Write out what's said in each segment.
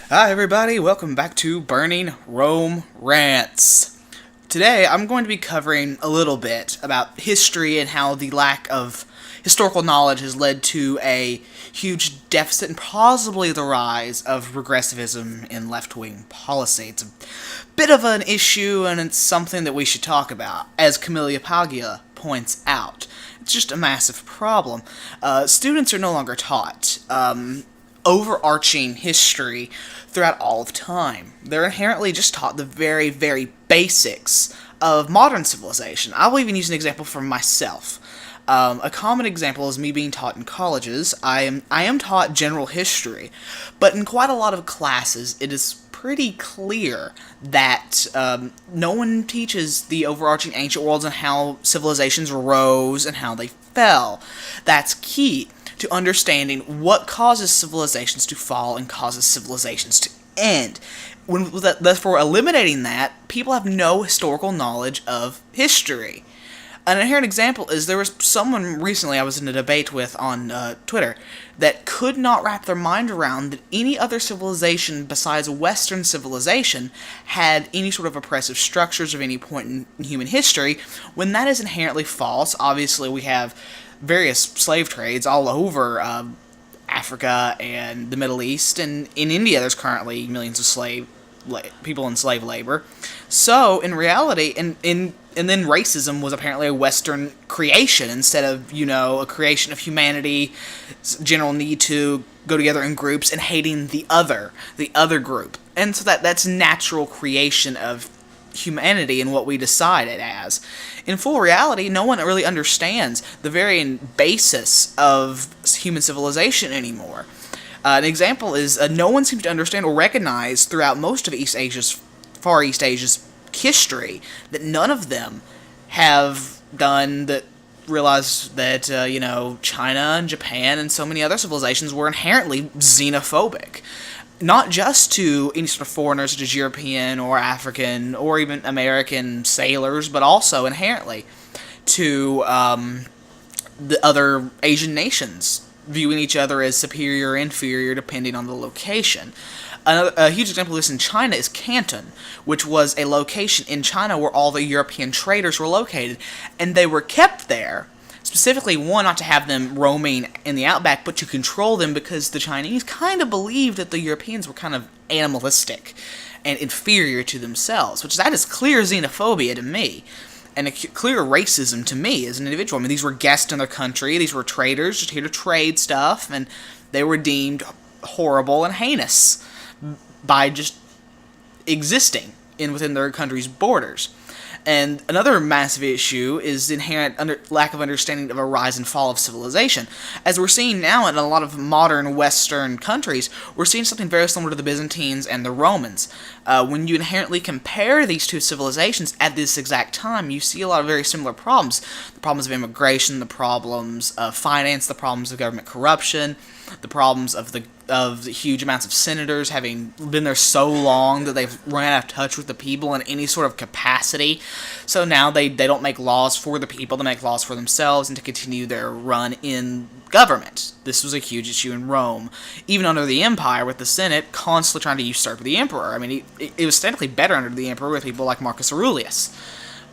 Hi everybody, welcome back to Burning Rome Rants. Today I'm going to be covering a little bit about history and how the lack of historical knowledge has led to a huge deficit and possibly the rise of regressivism in left-wing policy. It's a bit of an issue and it's something that we should talk about, as Camilla Paglia points out. It's just a massive problem. Students are no longer taught overarching history throughout all of time. They're inherently just taught the very, very basics of modern civilization. I will even use an example from myself. A common example is me being taught in colleges. I am taught general history, but in quite a lot of classes, it is pretty clear that no one teaches the overarching ancient worlds and how civilizations rose and how they fell. That's key to understanding what causes civilizations to fall and causes civilizations to end. Therefore, eliminating that, people have no historical knowledge of history. An inherent example is there was someone recently I was in a debate with on Twitter that could not wrap their mind around that any other civilization besides Western civilization had any sort of oppressive structures of any point in human history, when that is inherently false. Obviously, we have various slave trades all over Africa and the Middle East, and in India there's currently millions of people in slave labor. So in reality, and then racism was apparently a Western creation instead of, a creation of humanity's general need to go together in groups and hating the other group. And so that's natural creation of humanity and what we decide it as. In full reality, no one really understands the very basis of human civilization anymore. An example is no one seems to understand or recognize throughout most of Far East Asia's history that none of them have done that. Realize that China and Japan and so many other civilizations were inherently xenophobic, not just to any sort of foreigners such as European or African or even American sailors, but also inherently to the other Asian nations, viewing each other as superior or inferior depending on the location. A huge example of this in China is Canton, which was a location in China where all the European traders were located, and they were kept there, specifically, one, not to have them roaming in the outback, but to control them because the Chinese kind of believed that the Europeans were kind of animalistic and inferior to themselves, which that is clear xenophobia to me, and a clear racism to me as an individual. I mean, these were guests in their country, these were traders just here to trade stuff, and they were deemed horrible and heinous by just existing within their country's borders. And another massive issue is the inherent lack of understanding of a rise and fall of civilization. As we're seeing now in a lot of modern Western countries, we're seeing something very similar to the Byzantines and the Romans. When you inherently compare these two civilizations at this exact time, you see a lot of very similar problems. The problems of immigration, the problems of finance, the problems of government corruption, the problems of the huge amounts of senators having been there so long that they've run out of touch with the people in any sort of capacity. So now they don't make laws for the people, they make laws for themselves and to continue their run in government. This was a huge issue in Rome. Even under the Empire, with the Senate constantly trying to usurp the Emperor. I mean, it was technically better under the Emperor with people like Marcus Aurelius.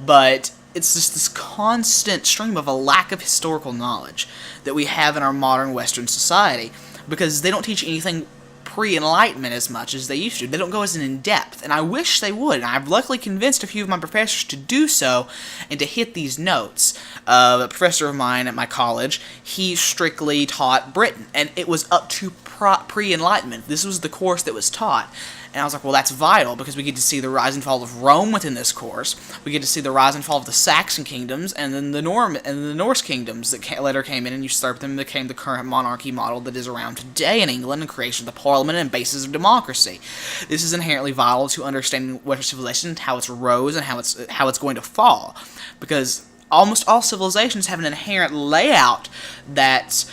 But it's just this constant stream of a lack of historical knowledge that we have in our modern Western society, because they don't teach anything pre-Enlightenment as much as they used to. They don't go as in-depth, and I wish they would, and I've luckily convinced a few of my professors to do so and to hit these notes. A professor of mine at my college, he strictly taught Britain, and it was up to pre-Enlightenment. This was the course that was taught. And I was like, well, that's vital, because we get to see the rise and fall of Rome within this course. We get to see the rise and fall of the Saxon kingdoms, and then the Norse kingdoms that later came in and usurped them and became the current monarchy model that is around today in England, and creation of the parliament and basis of democracy. This is inherently vital to understanding Western civilization, how it's rose, and how it's going to fall, because almost all civilizations have an inherent layout that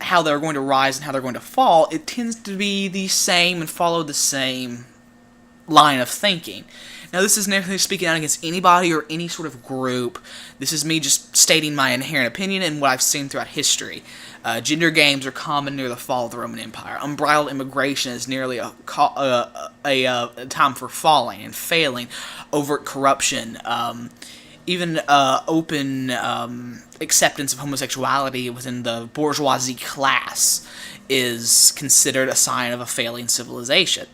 how they're going to rise and how they're going to fall, it tends to be the same and follow the same line of thinking. Now, this isn't anything speaking out against anybody or any sort of group. This is me just stating my inherent opinion and what I've seen throughout history. Gender games are common near the fall of the Roman Empire. Unbridled immigration is nearly a time for falling and failing. Overt corruption, even open acceptance of homosexuality within the bourgeoisie class is considered a sign of a failing civilization.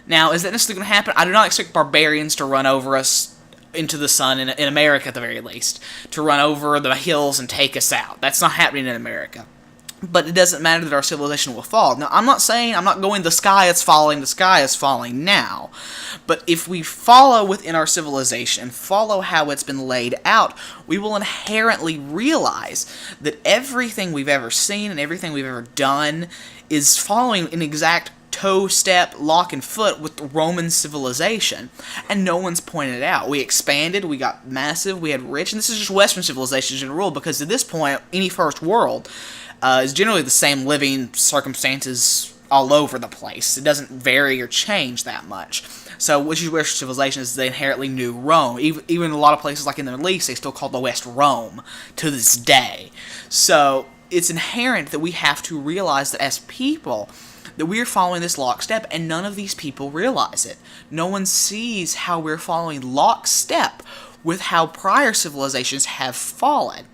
Now, is that necessarily going to happen? I do not expect barbarians to run over us into the sun, in America at the very least, to run over the hills and take us out. That's not happening in America. But it doesn't matter that our civilization will fall. Now, I'm not going, the sky is falling now. But if we follow within our civilization, follow how it's been laid out, we will inherently realize that everything we've ever seen and everything we've ever done is following an exact toe step, lock and foot with the Roman civilization, and no one's pointed it out. We expanded, we got massive, we had rich, and this is just Western civilizations in rule, because at this point, any first world is generally the same living circumstances all over the place. It doesn't vary or change that much. So, which is Western civilization is the inherently new Rome. Even in a lot of places like in the Middle East, they still call the West Rome to this day. So, it's inherent that we have to realize that as people, that we are following this lockstep, and none of these people realize it. No one sees how we're following lockstep with how prior civilizations have fallen.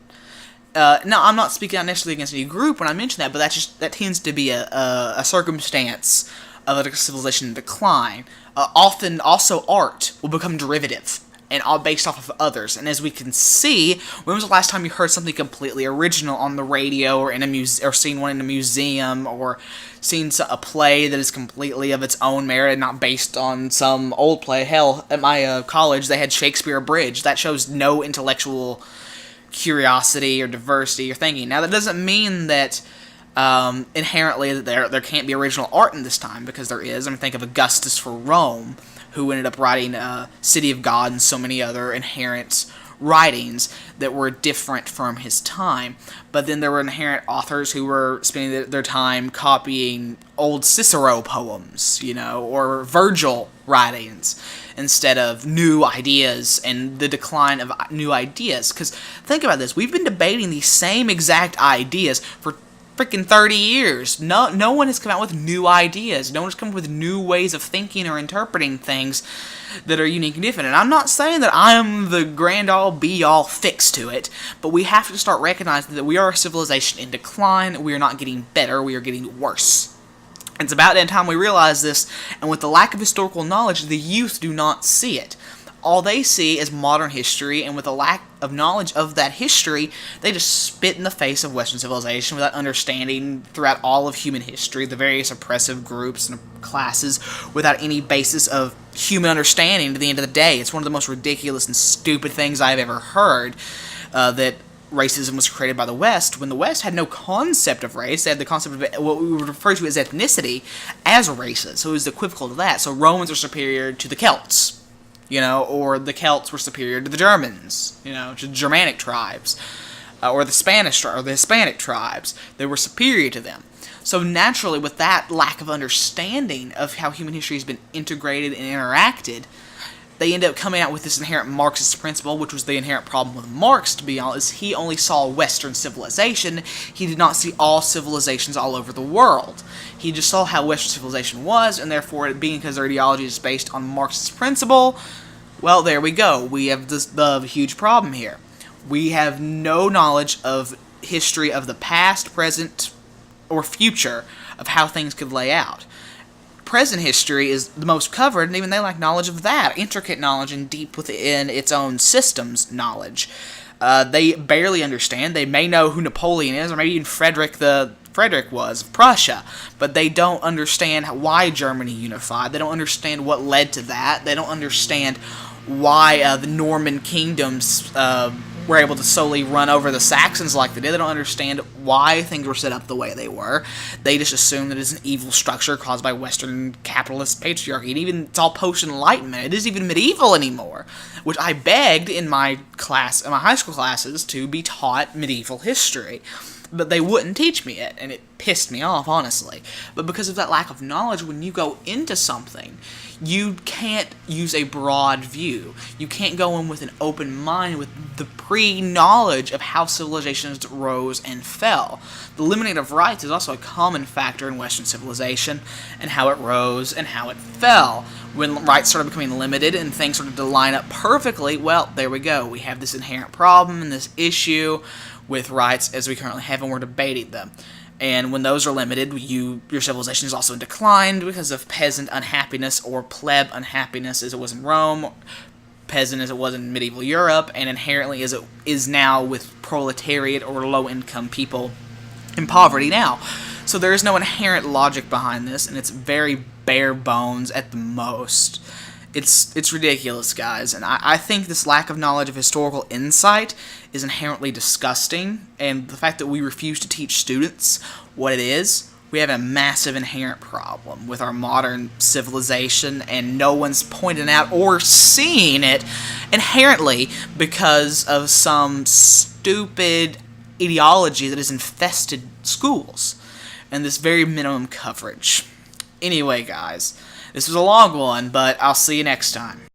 Now, I'm not speaking out necessarily against any group when I mention that, but that tends to be a circumstance of a civilization in decline. Often, also, art will become derivative and all based off of others. And as we can see, when was the last time you heard something completely original on the radio or in a or seen one in a museum or seen a play that is completely of its own merit and not based on some old play? Hell, at my college, they had Shakespeare Abridged. That shows no intellectual curiosity or diversity or thinking. Now, that doesn't mean that inherently that there can't be original art in this time, because there is. I mean, think of Augustus for Rome, who ended up writing City of God and so many other inherent writings that were different from his time. But then there were inherent authors who were spending their time copying old Cicero poems, or Virgil writings, instead of new ideas and the decline of new ideas. Because think about this, we've been debating these same exact ideas for freaking 30 years. No one has come out with new ideas. No one has come up with new ways of thinking or interpreting things that are unique and different. And I'm not saying that I am the grand-all, be-all fix to it, but we have to start recognizing that we are a civilization in decline. We are not getting better. We are getting worse. It's about that time we realize this, and with the lack of historical knowledge, the youth do not see it. All they see is modern history, and with a lack of knowledge of that history, they just spit in the face of Western civilization without understanding throughout all of human history, the various oppressive groups and classes, without any basis of human understanding to the end of the day. It's one of the most ridiculous and stupid things I've ever heard, that racism was created by the West, when the West had no concept of race. They had the concept of what we would refer to as ethnicity as races, so it was equivocal to that. So Romans are superior to the Celts, or the Celts were superior to the Germans, to the Germanic tribes, or the Spanish or the Hispanic tribes. They were superior to them. So naturally, with that lack of understanding of how human history has been integrated and interacted, they end up coming out with this inherent Marxist principle, which was the inherent problem with Marx, to be honest. He only saw Western civilization. He did not see all civilizations all over the world. He just saw how Western civilization was, and therefore, it being because their ideology is based on Marxist principle, well, there we go. We have the huge problem here. We have no knowledge of history of the past, present, or future of how things could lay out. Present history is the most covered, and even they lack knowledge of that. Intricate knowledge and deep within its own systems knowledge. They barely understand. They may know who Napoleon is, or maybe even Frederick was of Prussia, but they don't understand why Germany unified. They don't understand what led to that. They don't understand why the Norman kingdoms were able to solely run over the Saxons like they did. They don't understand why things were set up the way they were. They just assume that it's an evil structure caused by Western capitalist patriarchy. And even it's all post-Enlightenment. It isn't even medieval anymore, which I begged in my high school classes to be taught medieval history. but they wouldn't teach me it, and it pissed me off, honestly. But because of that lack of knowledge, when you go into something, you can't use a broad view. You can't go in with an open mind with the pre-knowledge of how civilizations rose and fell. The limiting of rights is also a common factor in Western civilization, and how it rose and how it fell. When rights started becoming limited and things started to line up perfectly, well, there we go. We have this inherent problem and this issue with rights as we currently have, and we're debating them. And when those are limited, your civilization is also in decline because of peasant unhappiness, or pleb unhappiness as it was in Rome, peasant as it was in medieval Europe, and inherently as it is now with proletariat or low-income people in poverty now. So there is no inherent logic behind this, and it's very bare bones at the most. It's ridiculous, guys, and I think this lack of knowledge of historical insight is inherently disgusting, and the fact that we refuse to teach students what it is, we have a massive inherent problem with our modern civilization, and no one's pointing out or seeing it inherently because of some stupid ideology that has infested schools, and this very minimum coverage. Anyway, guys, this was a long one, but I'll see you next time.